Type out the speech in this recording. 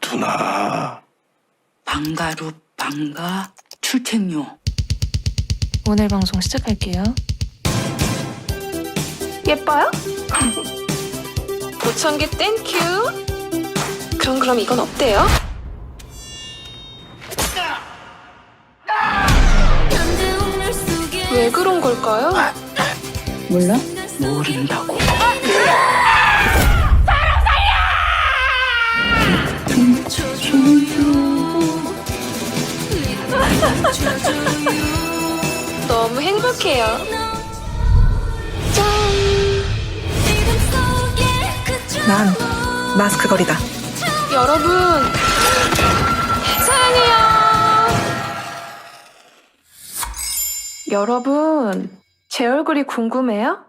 두나. 방가루 방가 출첵요. 오늘 방송 시작할게요. 예뻐요? 보청기 땡큐. 그럼 이건 어때요? 왜 그런 걸까요? 몰라? 모른다고. 너무 행복해요. 난 마스크 거리다. 여러분, 사랑해요. 여러분, 제 얼굴이 궁금해요?